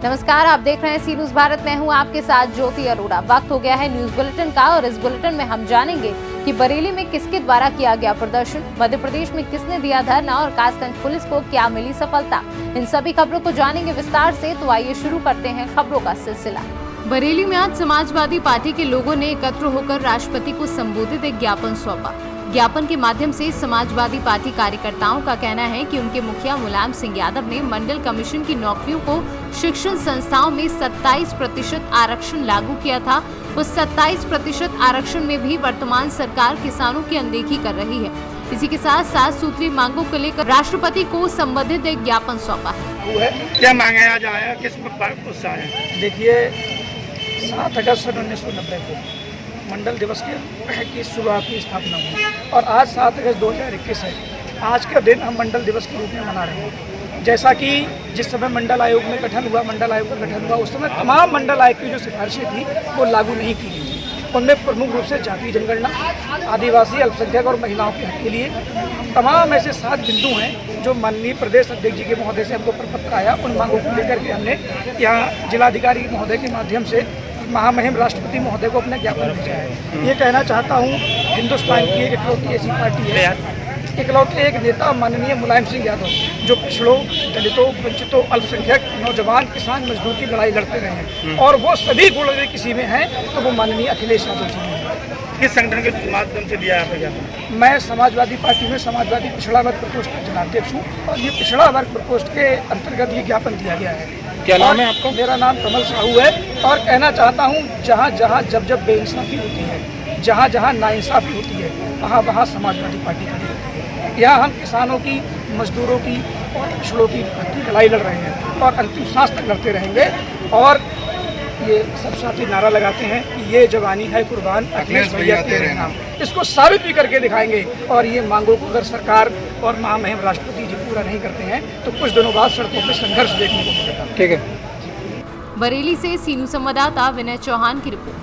नमस्कार, आप देख रहे हैं सी न्यूज भारत। मैं हूं आपके साथ ज्योति अरोड़ा। वक्त हो गया है न्यूज बुलेटिन का और इस बुलेटिन में हम जानेंगे कि बरेली में किसके द्वारा किया गया प्रदर्शन, मध्य प्रदेश में किसने दिया धरना और कासगंज पुलिस को क्या मिली सफलता। इन सभी खबरों को जानेंगे विस्तार से, तो आइए शुरू करते हैं खबरों का सिलसिला। बरेली में आज समाजवादी पार्टी के लोगों ने एकत्र होकर राष्ट्रपति को संबोधित एक ज्ञापन सौंपा। ज्ञापन के माध्यम से समाजवादी पार्टी कार्यकर्ताओं का कहना है कि उनके मुखिया मुलायम सिंह यादव ने मंडल कमीशन की नौकरियों को शिक्षण संस्थाओं में 27% आरक्षण लागू किया था। उस 27% आरक्षण में भी वर्तमान सरकार किसानों की अनदेखी कर रही है। इसी के साथ 7 सूत्रीय मांगों को लेकर राष्ट्रपति को संबंधित एक ज्ञापन सौंपा है। क्या मांगे आज आया, किस पर गुस्सा है? देखिए, 7 अगस्त 1990 को मंडल दिवस की शुरुआती स्थापना हुई और आज 7 अगस्त 2021 है। आज का दिन हम मंडल दिवस के रूप में मना रहे हैं। जैसा कि जिस समय मंडल आयोग का गठन हुआ उस समय तमाम मंडल आयोग की जो सिफारिशें थी वो लागू नहीं की गई थी। उनमें प्रमुख रूप से जातीय जनगणना, आदिवासी, अल्पसंख्यक और महिलाओं के हक के लिए तमाम ऐसे 7 बिंदु हैं जो माननीय प्रदेश अध्यक्ष जी के महोदय से हमको प्रपत्र आया। उन मांगों को लेकर के हमने यहाँ जिलाधिकारी महोदय के माध्यम से महामहिम राष्ट्रपति महोदय को अपना ज्ञापन भेजा है। ये कहना चाहता हूँ, हिंदुस्तान की एक इकलौती ऐसी पार्टी है, इकलौते एक नेता माननीय मुलायम सिंह यादव, जो पिछड़ों, दलितों, वंचितों, अल्पसंख्यक, नौजवान, किसान, मजदूर की लड़ाई लड़ते रहे हैं और वो सभी गुण अगर किसी में हैं तो वो माननीय अखिलेश यादव जी हैं। किस संगठन के माध्यम से दिया है ज्ञापन? मैं समाजवादी पार्टी में समाजवादी पिछड़ा वर्ग प्रकोष्ठ का जिलाध्यक्ष हूँ और ये पिछड़ा वर्ग प्रकोष्ठ के अंतर्गत ये ज्ञापन दिया गया है। क्या नाम है आपका? मेरा नाम कमल साहू है और कहना चाहता हूँ, जहाँ जहाँ जब बेइंसाफी होती है, जहाँ जहाँ नाइंसाफी होती है, वहाँ समाजवादी पार्टी खड़ी होती है। यहाँ हम किसानों की, मजदूरों की और पिछड़ों की लड़ाई लड़ रहे हैं और अंतिम सांस तक लड़ते रहेंगे। और ये सब साथी नारा लगाते हैं कि ये जवानी है कुर्बान, अखिलेश भैया तेरे नाम। इसको साबित भी करके दिखाएंगे और ये मांगों को अगर सरकार और महामहिम राष्ट्रपति जी पूरा नहीं करते हैं तो कुछ दिनों बाद सड़कों पर संघर्ष देखने को मिलेगा। ठीक है। बरेली से सीनू संवाददाता विनय चौहान की रिपोर्ट।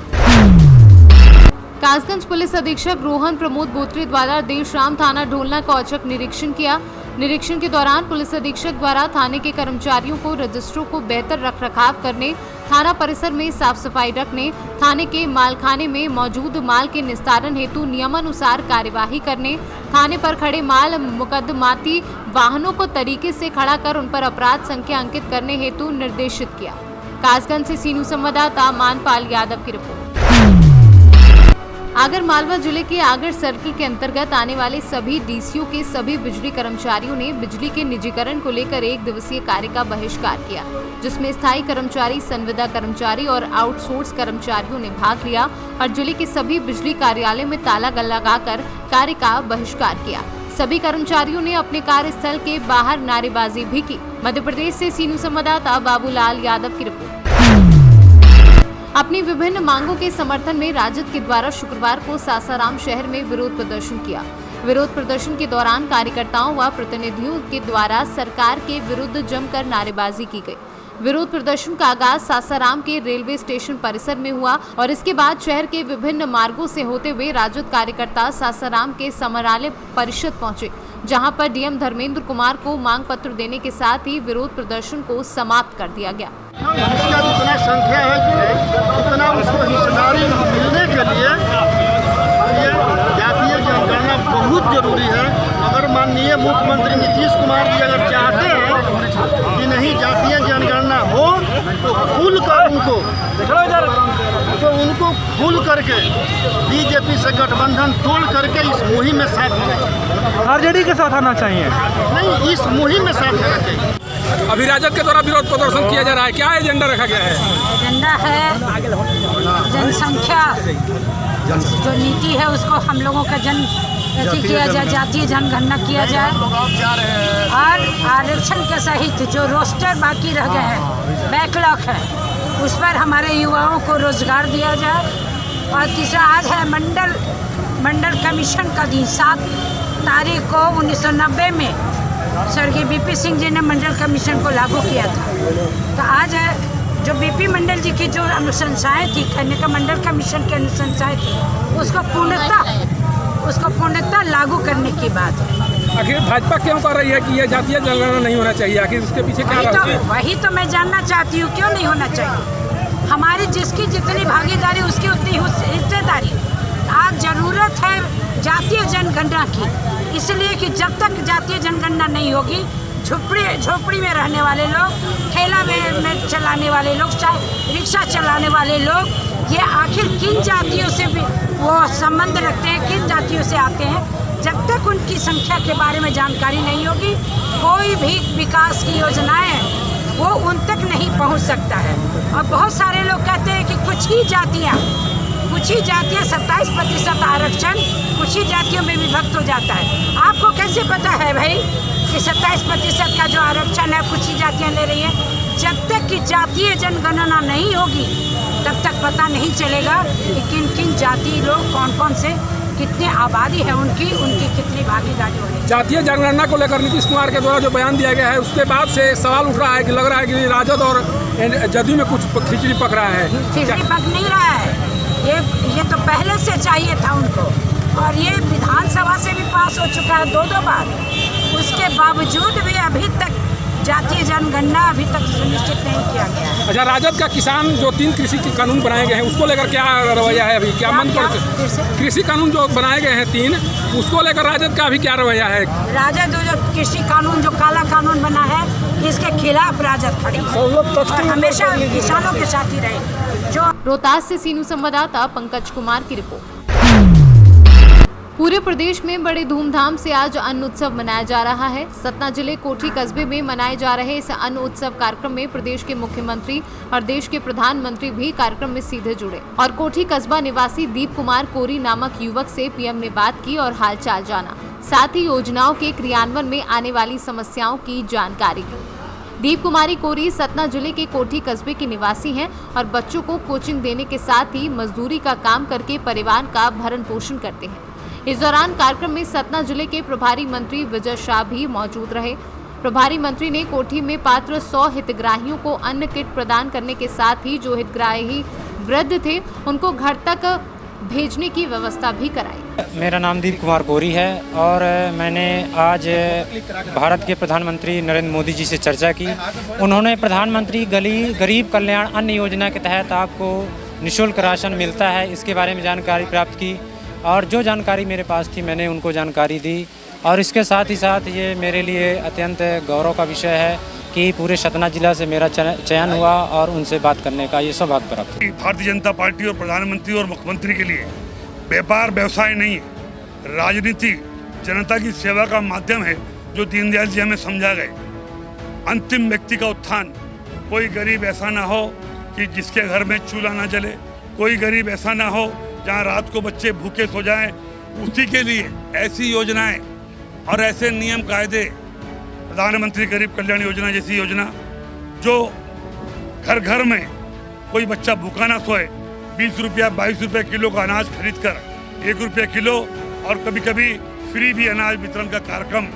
कासगंज पुलिस अधीक्षक रोहन प्रमोद बोत्रे द्वारा देर शाम थाना ढोलना का औचक निरीक्षण किया। निरीक्षण के दौरान पुलिस अधीक्षक द्वारा थाने के कर्मचारियों को रजिस्ट्रों को बेहतर रखरखाव करने, थाना परिसर में साफ सफाई रखने, थाने के मालखाने में मौजूद माल के निस्तारण हेतु नियमानुसार कार्यवाही करने, थाने पर खड़े माल मुकदमाती वाहनों को तरीके से खड़ा कर उन पर अपराध संख्या अंकित करने हेतु निर्देशित किया। कासगंज से सीनू संवाददाता मानपाल यादव की रिपोर्ट। आगर मालवा जिले के आगर सर्किल के अंतर्गत आने वाले सभी डीसीओ के सभी बिजली कर्मचारियों ने बिजली के निजीकरण को लेकर 1 दिवसीय कार्य का बहिष्कार किया, जिसमें स्थायी कर्मचारी, संविदा कर्मचारी और आउटसोर्स कर्मचारियों ने भाग लिया और जिले के सभी बिजली कार्यालय में ताला लगाकर कार्य का बहिष्कार किया। सभी कर्मचारियों ने अपने कार्यस्थल के बाहर नारेबाजी भी की। मध्य प्रदेश से सीनू संवाददाता बाबूलाल यादव की रिपोर्ट। अपनी विभिन्न मांगों के समर्थन में राजद के द्वारा शुक्रवार को सासाराम शहर में विरोध प्रदर्शन किया। विरोध प्रदर्शन के दौरान कार्यकर्ताओं व प्रतिनिधियों के द्वारा सरकार के विरुद्ध जमकर नारेबाजी की गई। विरोध प्रदर्शन का आगाज सासाराम के रेलवे स्टेशन परिसर में हुआ और इसके बाद शहर के विभिन्न मार्गों से होते हुए राजद कार्यकर्ता सासाराम के समरालय परिषद पहुंचे, जहां पर डीएम धर्मेंद्र कुमार को मांग पत्र देने के साथ ही विरोध प्रदर्शन को समाप्त कर दिया गया। जिसका जितना संख्या है उतना उसको हिस्सेदारी मिलने के लिए जातीय जनगणना बहुत जरूरी है। अगर माननीय मुख्यमंत्री नीतीश कुमार जी अगर चाहते हैं कि नहीं जातीय जनगणना हो तो खुल करके बीजेपी से गठबंधन तोड़ करके इस मुहिम में साथ आना चाहिए। आरजेडी के साथ आना चाहिए, नहीं, इस मुहिम में साथ आना चाहिए। अभी राजद के द्वारा विरोध प्रदर्शन किया जा रहा है, क्या एजेंडा रखा गया है? एजेंडा है जनसंख्या जो नीति है उसको हम लोगों का किया जाए, जातीय जनगणना किया जाए और आरक्षण के सहित जो रोस्टर बाकी रह गए हैं, बैकलॉग है, उस पर हमारे युवाओं को रोजगार दिया जाए। और तीसरा, आज है मंडल कमीशन का दिन। 7 तारीख को 1990 में स्वर्गीय बीपी सिंह जी ने मंडल कमीशन को लागू किया था। तो आज है जो बीपी मंडल जी की जो अनुशंसाएँ थी, खन्ने का मंडल कमीशन की अनुशंसाएँ थी, उसको पूर्णतः लागू करने की बात है। आखिर भाजपा क्यों कर रही है कि ये जातीय जनगणना नहीं होना चाहिए? आखिर इसके पीछे क्या रहस्य है? वही तो मैं जानना चाहती हूँ, क्यों नहीं होना चाहिए? हमारी जिसकी जितनी भागीदारी उसकी उतनी हिस्सेदारी। आज ज़रूरत है जातीय जनगणना की, इसलिए कि जब तक जातीय जनगणना नहीं होगी, झोपड़ी में रहने वाले लोग, ठेला में चलाने वाले लोग, रिक्शा चलाने वाले लोग, ये आखिर किन जातियों से भी वो संबंध रखते हैं, किन जातियों से आते हैं, जब तक उनकी संख्या के बारे में जानकारी नहीं होगी, कोई भी विकास की योजनाएं वो उन तक नहीं पहुंच सकता है। और बहुत सारे लोग कहते हैं कि कुछ ही जातियां 27% आरक्षण कुछ ही जातियों में विभक्त हो जाता है। आपको कैसे पता है भाई कि 27% का जो आरक्षण है कुछ ही जातियां ले रही हैं? जब तक कि जातीय जनगणना नहीं होगी तब तक पता नहीं चलेगा कि किन किन जाति लोग कौन से, कितनी आबादी है उनकी कितनी भागीदारी हो रही है। जातीय जनगणना को लेकर नीतीश कुमार के द्वारा जो बयान दिया गया है, उसके बाद से सवाल उठ रहा है कि लग रहा है कि राजद और जदयू में कुछ खिचड़ी पक रहा है। खिचड़ी पक नहीं रहा है, ये तो पहले से चाहिए था उनको, और ये विधानसभा से भी पास हो चुका है 2 बार। उसके बावजूद भी अभी तक जातीय जनगणना अभी तक सुनिश्चित नहीं किया गया है। अच्छा, राजद का किसान जो 3 कृषि कानून बनाए गए हैं उसको लेकर क्या रवैया है अभी? क्या मन पर कृषि कानून जो बनाए गए हैं 3, उसको लेकर राजद का अभी क्या रवैया है? राजद जो कृषि कानून जो काला कानून बना है, इसके खिलाफ राजद खड़ी है और हमेशा किसानों के साथ ही रहेगी। जो रोहतास से सीनू संवाददाता पंकज कुमार की रिपोर्ट। पूरे प्रदेश में बड़े धूमधाम से आज अन्न उत्सव मनाया जा रहा है। सतना जिले कोठी कस्बे में मनाए जा रहे इस अन्न उत्सव कार्यक्रम में प्रदेश के मुख्यमंत्री और देश के प्रधानमंत्री भी कार्यक्रम में सीधे जुड़े और कोठी कस्बा निवासी दीप कुमार कोरी नामक युवक से पीएम ने बात की और हालचाल जाना, साथ ही योजनाओं के क्रियान्वयन में आने वाली समस्याओं की जानकारी ली। दीप कुमारी कोरी सतना जिले के कोठी कस्बे के निवासी हैं और बच्चों को कोचिंग देने के साथ ही मजदूरी का काम करके परिवार का भरण पोषण करते हैं। इस दौरान कार्यक्रम में सतना जिले के प्रभारी मंत्री विजय शाह भी मौजूद रहे। प्रभारी मंत्री ने कोठी में पात्र 100 हितग्राहियों को अन्न किट प्रदान करने के साथ ही जो हितग्राही वृद्ध थे उनको घर तक भेजने की व्यवस्था भी कराई। मेरा नाम दीप कुमार कोरी है और मैंने आज भारत के प्रधानमंत्री नरेंद्र मोदी जी से चर्चा की। उन्होंने प्रधानमंत्री गरीब कल्याण अन्न योजना के तहत आपको निःशुल्क राशन मिलता है, इसके बारे में जानकारी प्राप्त की और जो जानकारी मेरे पास थी मैंने उनको जानकारी दी। और इसके साथ ही साथ ये मेरे लिए अत्यंत गौरव का विषय है कि पूरे सतना जिला से मेरा चयन हुआ और उनसे बात करने का ये सौभाग्य प्राप्त हुआ। भारतीय जनता पार्टी और प्रधानमंत्री और मुख्यमंत्री के लिए व्यापार व्यवसाय नहीं है, राजनीति जनता की सेवा का माध्यम है, जो दीनदयाल जी हमें समझा गए। अंतिम व्यक्ति का उत्थान, कोई गरीब ऐसा ना हो कि जिसके घर में चूल्हा ना जले, कोई गरीब ऐसा ना हो जहाँ रात को बच्चे भूखे सो जाएं, उसी के लिए ऐसी योजनाएं और ऐसे नियम कायदे, प्रधानमंत्री गरीब कल्याण योजना जैसी योजना, जो घर घर में कोई बच्चा भूखा ना सोए, 20 रुपया 22 रुपये किलो का अनाज खरीद कर 1 रुपये किलो और कभी कभी फ्री भी अनाज वितरण का कार्यक्रम,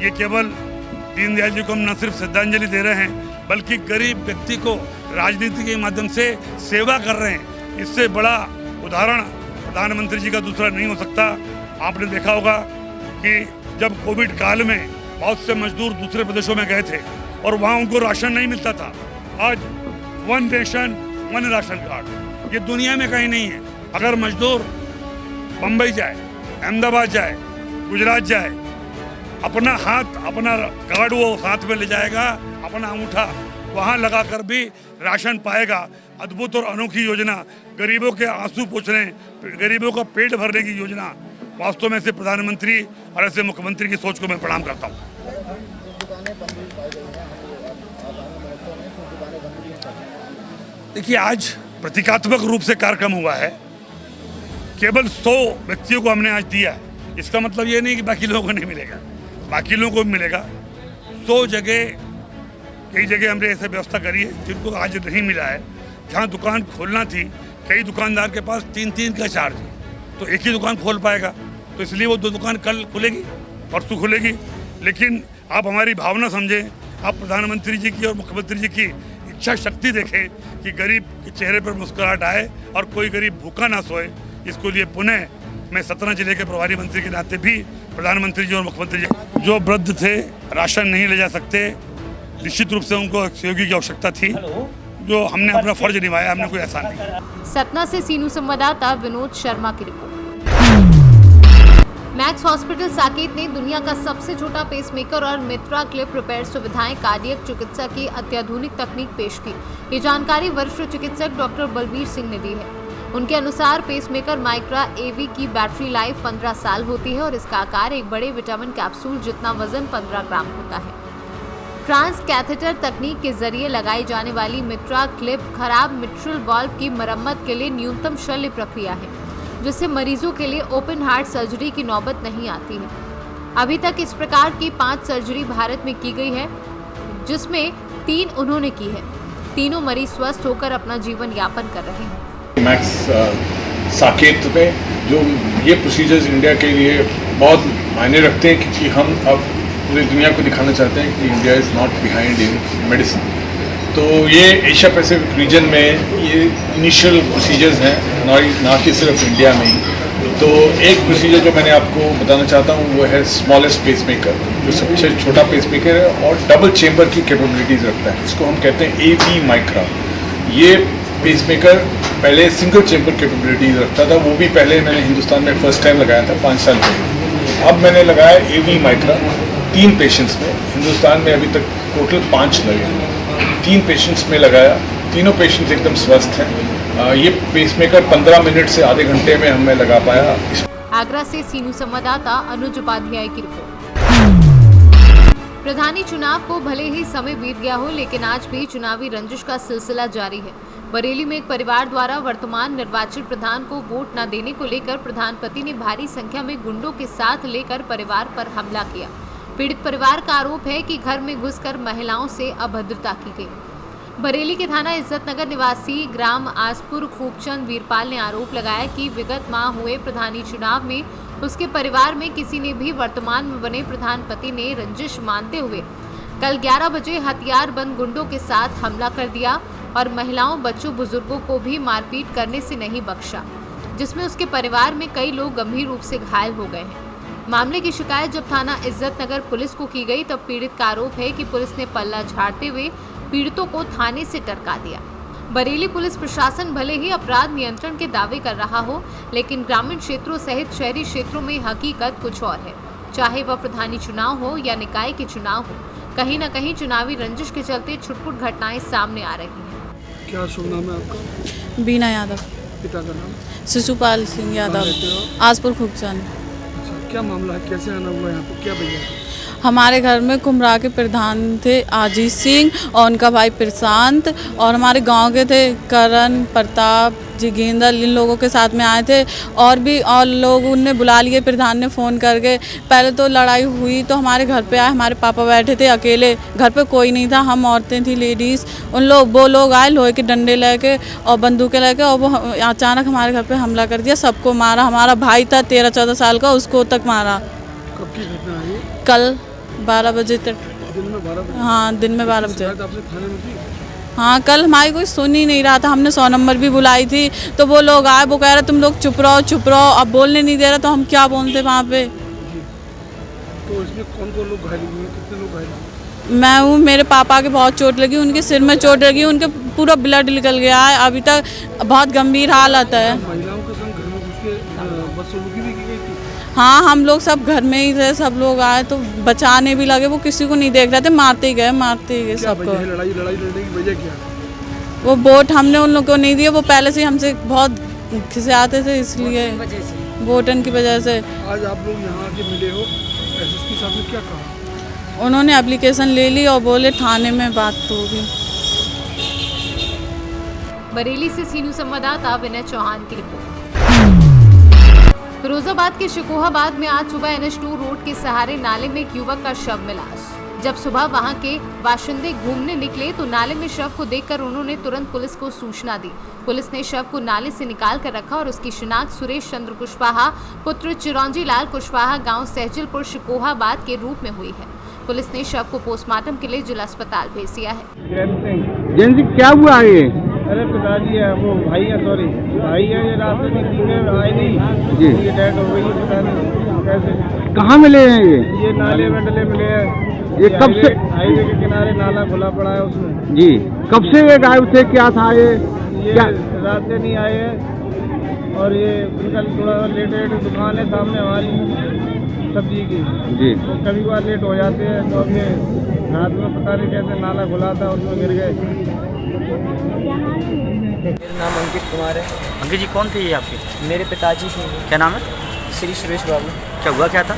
ये केवल दीनदयाल जी को हम न सिर्फ श्रद्धांजलि दे रहे हैं बल्कि गरीब व्यक्ति को राजनीति के माध्यम से सेवा कर रहे हैं। इससे बड़ा उदाहरण प्रधानमंत्री जी का दूसरा नहीं हो सकता। आपने देखा होगा कि जब कोविड काल में बहुत से मजदूर दूसरे प्रदेशों में गए थे और वहाँ उनको राशन नहीं मिलता था। आज 1 नेशन 1 राशन कार्ड, ये दुनिया में कहीं नहीं है। अगर मजदूर बम्बई जाए, अहमदाबाद जाए, गुजरात जाए, अपना हाथ, अपना कार्ड वो साथ में ले जाएगा, अपना अंगूठा वहाँ लगाकर भी राशन पाएगा। अद्भुत और अनोखी योजना, गरीबों के आंसू पोंछने, गरीबों का पेट भरने की योजना। वास्तव में ऐसे प्रधानमंत्री और ऐसे मुख्यमंत्री की सोच को मैं प्रणाम करता हूँ। देखिए, आज प्रतीकात्मक रूप से कार्यक्रम हुआ है। केवल 100 व्यक्तियों को हमने आज दिया है। इसका मतलब ये नहीं कि बाकी लोगों को नहीं मिलेगा, बाकी लोगों को भी मिलेगा। 100 जगह, कई जगह हमने ऐसे व्यवस्था करी है जिनको आज नहीं मिला है। जहाँ दुकान खोलना थी, कई दुकानदार के पास 3-3 का चार्ज है, तो एक ही दुकान खोल पाएगा, तो इसलिए वो 2 दुकान कल खुलेगी, परसों खुलेगी। लेकिन आप हमारी भावना समझें, आप प्रधानमंत्री जी की और मुख्यमंत्री जी की इच्छा शक्ति देखें कि गरीब के चेहरे पर मुस्कुराहट आए और कोई गरीब भूखा ना सोए। इसको लिए पुनः मैं सतना जिले के प्रभारी मंत्री के नाते भी प्रधानमंत्री जी और मुख्यमंत्री जी जो वृद्ध थे, राशन नहीं ले जा सकते, निश्चित रूप से उनको सहयोगी की आवश्यकता थी, जो हमने अपना फर्ज निभाया, हमने कोई ऐसा नहीं। सतना से सीनू संवाददाता विनोद शर्मा की रिपोर्ट। मैक्स हॉस्पिटल साकेत ने दुनिया का सबसे छोटा पेसमेकर और मित्रा क्लिप रिपेयर सुविधाएं कार्डियक चिकित्सा की अत्याधुनिक तकनीक पेश की। ये जानकारी वरिष्ठ चिकित्सक डॉक्टर बलबीर सिंह ने दी है। उनके अनुसार पेसमेकर माइक्रा एवी की बैटरी लाइफ 15 साल होती है और इसका आकार एक बड़े विटामिन कैप्सूल जितना वजन 15 ग्राम होता है। ट्रांस कैथेटर तकनीक के जरिए लगाई जाने वाली मित्रा क्लिप खराब मिट्रल वाल्व की मरम्मत के लिए न्यूनतम शल्य प्रक्रिया है, जिससे मरीजों के लिए ओपन हार्ट सर्जरी की नौबत नहीं आती है। अभी तक इस प्रकार की 5 सर्जरी भारत में की गई है, जिसमें 3 उन्होंने की है। तीनों मरीज स्वस्थ होकर अपना जीवन यापन कर रहे हैं। मैक्स साकेत में जो ये प्रोसीजर्स इंडिया के लिए बहुत मायने रखते हैं, क्योंकि हम अब पूरी दुनिया को दिखाना चाहते हैं कि India is not behind in medicine. तो ये एशिया पैसिफिक रीजन में ये इनिशियल प्रोसीजर्स हैं, ना कि सिर्फ इंडिया में ही। तो एक प्रोसीजर जो मैंने आपको बताना चाहता हूँ वो है स्मॉलेस्ट पेसमेकर, जो सबसे छोटा पेसमेकर है और डबल चेम्बर की कैपेबिलिटीज़ रखता है। इसको हम कहते हैं एवी माइक्रा। ये पेसमेकर पहले सिंगल चेम्बर कैपेबिलिटीज रखता था, वो भी पहले मैंने हिंदुस्तान में फर्स्ट टाइम लगाया था 5 साल पहले। अब मैंने लगाया एवी माइक्रा 3 पेशेंट्स में। हिंदुस्तान में अभी तक टोटल 5 लगे हैं, 3 पेशेंट्स में लगाया। तीनों पेशेंट्स एकदम स्वस्थ हैं। ये पेसमेकर 15 मिनट से आधे घंटे में हमें लगा पाया। आगरा से सीनू संवाददाता अनुज उपाध्याय की रिपोर्ट। प्रधानी चुनाव को भले ही समय बीत गया हो, लेकिन आज भी चुनावी रंजिश का सिलसिला जारी है। बरेली में एक परिवार द्वारा वर्तमान निर्वाचित प्रधान को वोट न देने को लेकर प्रधान पति ने भारी संख्या में गुंडों के साथ लेकर परिवार पर हमला किया। पीड़ित परिवार का आरोप है कि घर में घुसकर महिलाओं से अभद्रता की गई। बरेली के थाना इज्जतनगर निवासी ग्राम आसपुर खूबचंद वीरपाल ने आरोप लगाया कि विगत माह हुए प्रधानी चुनाव में उसके परिवार में किसी ने भी वर्तमान में बने प्रधान पति ने रंजिश मानते हुए कल 11 बजे हथियार बंद गुंडों के साथ हमला कर दिया और महिलाओं, बच्चों, बुजुर्गों को भी मारपीट करने से नहीं बख्शा, जिसमें उसके परिवार में कई लोग गंभीर रूप से घायल हो गए हैं। मामले की शिकायत जब थाना इज्जतनगर पुलिस को की गई, तब पीड़ित का आरोप है कि पुलिस ने पल्ला झाड़ते हुए पीड़ितों को थाने से टरका दिया। बरेली पुलिस प्रशासन भले ही अपराध नियंत्रण के दावे कर रहा हो, लेकिन ग्रामीण क्षेत्रों सहित शहरी क्षेत्रों में हकीकत कुछ और है। चाहे वह प्रधानी चुनाव हो या निकाय के चुनाव हो, कहीं न कहीं चुनावी रंजिश के चलते छुटपुट घटनाएं सामने आ रही हैं। क्या शुभ नाम है आपका? बीना यादव। पिता का नाम? शिशुपाल सिंह यादव, आसपुर खूबचंद। अच्छा, क्या मामला है, कैसे आना हुआ यहाँ पर, क्या भैया? हमारे घर में कुमरा के प्रधान थे आजीत सिंह और उनका भाई प्रशांत, और हमारे गांव के थे करण, प्रताप, जोगिंदर, इन लोगों के साथ में आए थे। और भी और लोग उनने बुला लिए, प्रधान ने फ़ोन करके। पहले तो लड़ाई हुई तो हमारे घर पे आए, हमारे पापा बैठे थे अकेले, घर पे कोई नहीं था, हम औरतें थी लेडीज़। वो लोग आए लोहे के डंडे लेके और बंदूकें लेके, और वो अचानक हमारे घर पे हमला कर दिया, सबको मारा। हमारा भाई था 13-14 साल का, उसको तक मारा। कब की घटना है ये? कल 12 बजे तक। दिन में 12 बजे? हाँ, दिन में 12 बजे। आपने थाने में दी? हाँ, कल हमारी कोई सुन ही नहीं रहा था। हमने 100 नंबर भी बुलाई थी, तो वो लोग आए, वो कह रहे तुम लोग चुप रहो। अब बोलने नहीं दे रहे तो हम क्या बोलते वहाँ पे। तो इसमें कौन कौन लोग घायल हुए, कितने लोग घायल हुए? मैं हूँ, मेरे पापा के बहुत चोट लगी, उनके सिर में चोट लगी, उनके पूरा ब्लड निकल गया है, अभी तक बहुत गंभीर हालत है। महिलाओं के संग घर में घुस के बदसलूकी भी की गई थी? हाँ, हम लोग सब घर में ही थे, सब लोग आए तो बचाने भी लगे, वो किसी को नहीं देख रहे थे, मारते ही गए सबको। लड़ाई लड़ने की वजह क्या? वो वोट हमने उन लोगों को नहीं दिए, वो पहले से हमसे बहुत खिसियाते थे, इसलिए वोटन की वजह से। आज आप लोग यहाँ आके मिले हो, एसएसपी साहब ने क्या कहा? उन्होंने एप्लीकेशन ले ली और बोले थाने में बात होगी। बरेली से सीनू संवाददाता विनय चौहान की रिपोर्ट। फिरोजाबाद के शिकोहाबाद में आज सुबह NH2 रोड के सहारे नाले में एक युवक का शव मिला। जब सुबह वहां के बाशिंदे घूमने निकले तो नाले में शव को देखकर उन्होंने तुरंत पुलिस को सूचना दी। पुलिस ने शव को नाले से निकाल कर रखा और उसकी शिनाख्त सुरेश चंद्र कुशवाहा पुत्र चिरंजी लाल कुशवाहा गांव सहजलपुर शिकोहाबाद के रूप में हुई है। पुलिस ने शव को पोस्टमार्टम के लिए जिला अस्पताल भेज दिया है। क्या हुआ है? अरे पिताजी है, वो भाई है, सॉरी भाई है, ये रास्ते में ठीक है, आए नहीं जी। ये डेथ हो गई, पता नहीं कैसे। कहाँ मिले हैं ये नाले में डले मिले हैं। ये कब से? हाईवे के किनारे नाला खुला पड़ा है उसमें। जी, कब से ये गायब थे, क्या था ये? ये क्या? रात से नहीं आए हैं और ये उनका थोड़ा लेट दुकान है सामने हमारी सब्जी की जी। तो कभी बार लेट हो जाते हैं, तो अपने रात में पता नहीं कैसे नाला खुला था उसमें गिर गए। मेरा नाम अंकित कुमार है। अंकित जी कौन थे ये आपके? मेरे पिताजी थे। क्या नाम है? श्री सुरेश बाबू। क्या हुआ क्या था?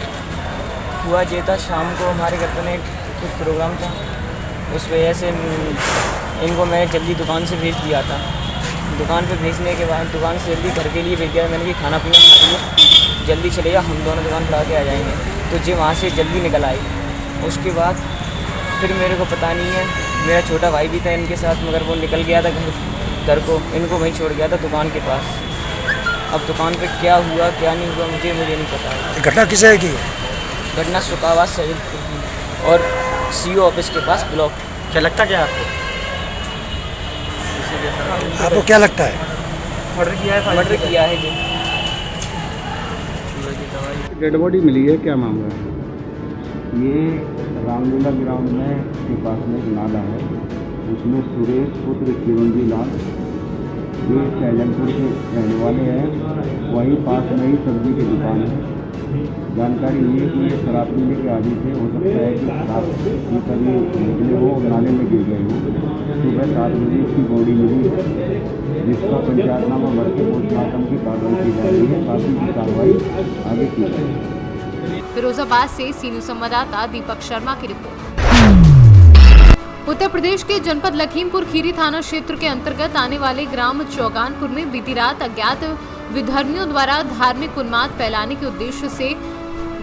हुआ ये था, शाम को हमारे घर पर कुछ प्रोग्राम था, उस वजह से इनको मैं जल्दी दुकान से भेज दिया था। दुकान पे भेजने के बाद दुकान से जल्दी घर के लिए भेज दिया मैंने कि खाना पीना खा लिया, जल्दी चले जा, हम दोनों दुकान पर आके आ जाएंगे। तो जी वहाँ से जल्दी निकल आई। उसके बाद फिर मेरे को पता नहीं है, मेरा छोटा भाई भी था इनके साथ, मगर वो निकल गया था घर को, इनको वहीं छोड़ गया था दुकान के पास। अब दुकान पे क्या हुआ क्या नहीं हुआ मुझे नहीं पता है। घटना किसे की? घटना सुकावास सैदपुर की और सीओ ऑफिस के पास ब्लॉक। क्या लगता क्या आपको? आपको क्या लगता है? मर्डर किया है जी। डेड बॉडी मिली है, क्या मामला है? ये रामलीला ग्राउंड में के पास में एक नाला है, उसमें सुरेश पुत्र किरंजी लाल, ये सैजनपुर के रहने वाले हैं, वहीं पास में ही सब्जी की दुकान है। जानकारी ये कि ये शराब पीने के आदि थे, हो सकता है कि शराब की कभी निकले हो और नाले में गिर गए हो। सुबह 7 बजे इसकी बॉडी मिली है, जिसका पंचायतनामा भर के पोस्टमार्टम की कार्रवाई की जा रही है, बाकी की कार्रवाई आगे की जाएगी। फिरोजाबाद से सीनियर संवाददाता दीपक शर्मा की रिपोर्ट। उत्तर प्रदेश के जनपद लखीमपुर खीरी थाना क्षेत्र के अंतर्गत आने वाले ग्राम चौगानपुर में बीती रात अज्ञात विधर्मियों द्वारा धार्मिक उन्माद फैलाने के उद्देश्य से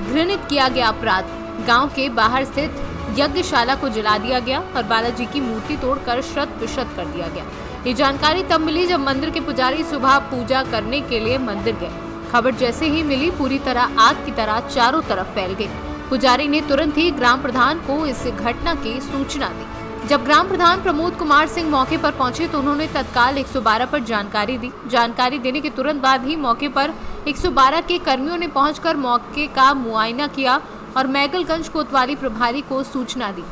घृणित किया गया अपराध। गांव के बाहर स्थित यज्ञशाला को जला दिया गया और बालाजी की मूर्ति तोड़कर शत विशत कर दिया गया। ये जानकारी तब मिली जब मंदिर के पुजारी सुबह पूजा करने के लिए मंदिर गए। खबर जैसे ही मिली पूरी तरह आग की तरह चारों तरफ फैल गई। पुजारी ने तुरंत ही ग्राम प्रधान को इस घटना की सूचना दी। जब ग्राम प्रधान प्रमोद कुमार सिंह मौके पर पहुंचे तो उन्होंने तत्काल 112 पर जानकारी दी। जानकारी देने के तुरंत बाद ही मौके पर 112 के कर्मियों ने पहुंचकर मौके का मुआयना किया और मैगलगंज कोतवाली प्रभारी को सूचना दी।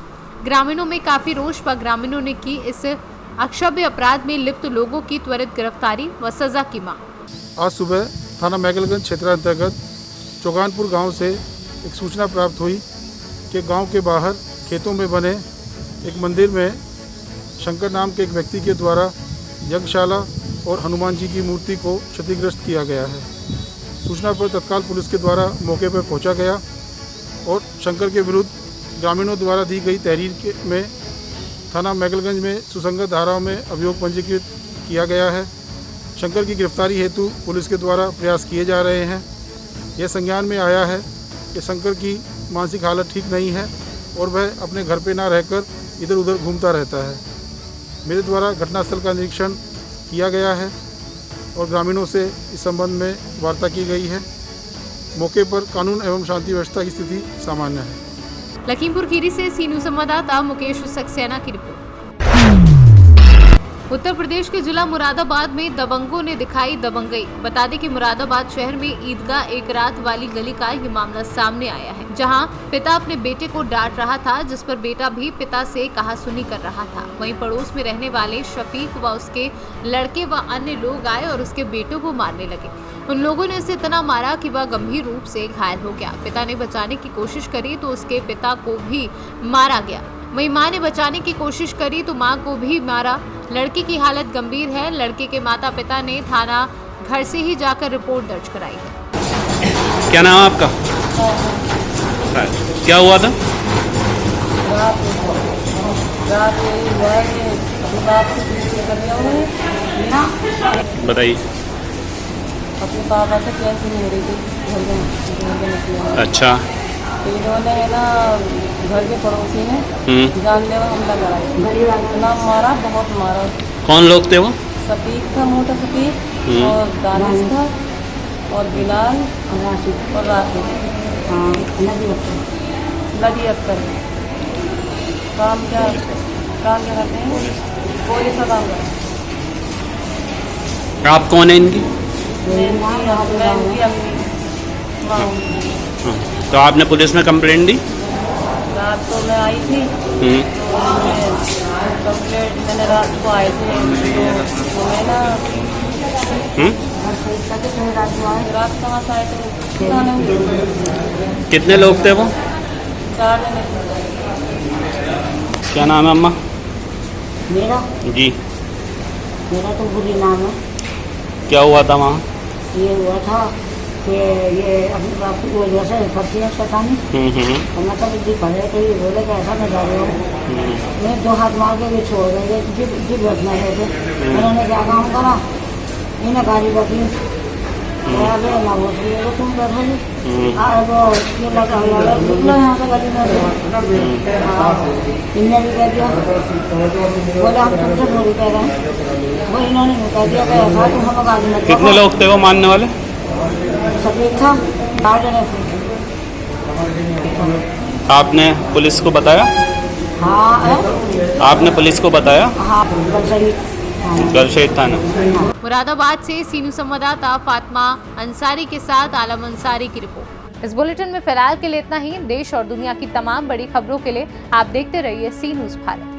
ग्रामीणों में काफी रोष व ग्रामीणों ने की इस अक्षम्य अपराध में लिप्त लोगों की त्वरित गिरफ्तारी व सजा की मांग। आज सुबह थाना मैगलगंज क्षेत्र अंतर्गत चौगानपुर गांव से एक सूचना प्राप्त हुई कि गांव के बाहर खेतों में बने एक मंदिर में शंकर नाम के एक व्यक्ति के द्वारा यज्ञशाला और हनुमान जी की मूर्ति को क्षतिग्रस्त किया गया है। सूचना पर तत्काल पुलिस के द्वारा मौके पर पहुंचा गया और शंकर के विरुद्ध ग्रामीणों द्वारा दी गई तहरीर में थाना मैगलगंज में सुसंगत धाराओं में अभियोग पंजीकृत किया गया है। शंकर की गिरफ्तारी हेतु पुलिस के द्वारा प्रयास किए जा रहे हैं। यह संज्ञान में आया है कि शंकर की मानसिक हालत ठीक नहीं है और वह अपने घर पर न रहकर इधर उधर घूमता रहता है। मेरे द्वारा घटनास्थल का निरीक्षण किया गया है और ग्रामीणों से इस संबंध में वार्ता की गई है। मौके पर कानून एवं शांति व्यवस्था की स्थिति सामान्य है। लखीमपुर खीरी से सीनियर संवाददाता मुकेश सक्सेना की रिपोर्ट। उत्तर प्रदेश के जिला मुरादाबाद में दबंगों ने दिखाई दबंगई। बता दें कि मुरादाबाद शहर में ईदगाह एक रात वाली गली का ये मामला सामने आया है, जहां पिता अपने बेटे को डांट रहा था, जिस पर बेटा भी पिता से कहासुनी कर रहा था। वहीं पड़ोस में रहने वाले शफीक व उसके लड़के व अन्य लोग आए और उसके बेटों को मारने लगे। उन लोगों ने उसे इतना मारा कि वह गंभीर रूप से घायल हो गया। पिता ने बचाने की कोशिश करी तो उसके पिता को भी मारा गया। वहीं मां ने बचाने की कोशिश करी तो मां को भी मारा। लड़की की हालत गंभीर है। लड़के के माता पिता ने थाना घर से ही जाकर रिपोर्ट दर्ज कराई है। क्या नाम है आपका? क्या हुआ था? बताइए। अपने पापा से कैसे नहीं हो रही थी घर में अच्छा। तो इन्होंने है ना घर के पड़ोसी ने जानलेवा हमला कराया, इतना मारा, बहुत मारा। कौन लोग थे वो? सफीक था, मोटा सफीक, और दानिश था, और बिलाल और राशिद। नदी अख्तर काम क्या करते हैं? पुलिस का काम करते हैं। आप कौन है इनकी? तो आपने पुलिस में कंप्लेंट दी? रात को मैं आई थी, कंप्लेंट मैंने रात को आए थे, तो मैं ना रात कहाँ से आए थे? कितने लोग थे वो? 4 जने। क्या नाम है अम्मा? मेरा जी। मेरा तो बुरी नाम है। क्या हुआ था वहाँ? ये हुआ था कि ये अपनी बाप की वजह से फंसी है शैतानी। तो मैं तब जी खड़े थे, ये बोले कि ऐसा नहीं जा रहे हो। मैं 2 हाथ मार के भी छोड़ देंगे, जी बैठना रहे थे। उन्होंने क्या काम करा, इन्हें गाड़ी बैठी अरे ना वो तुम बैठोगे वो ये लगा निकलो यहाँ से गली में। इन्हें भी कह दिया, बोले हम तुमसे थोड़ी कह रहे हैं, वो इन्होंने कह दिया कि ऐसा तुम हमें गाड़ी में। कितने लोग थे वो मानने वाले? सफेद था, 4 जने थे। आपने पुलिस को बताया? हाँ। आपने पुलिस को बताया? हाँ, गल शहीद थाना। मुरादाबाद से सीनू संवाददाता फातिमा अंसारी के साथ आलम अंसारी की रिपोर्ट। इस बुलेटिन में फिलहाल के लिए इतना ही। देश और दुनिया की तमाम बड़ी खबरों के लिए आप देखते रहिए सी न्यूज़ भारत।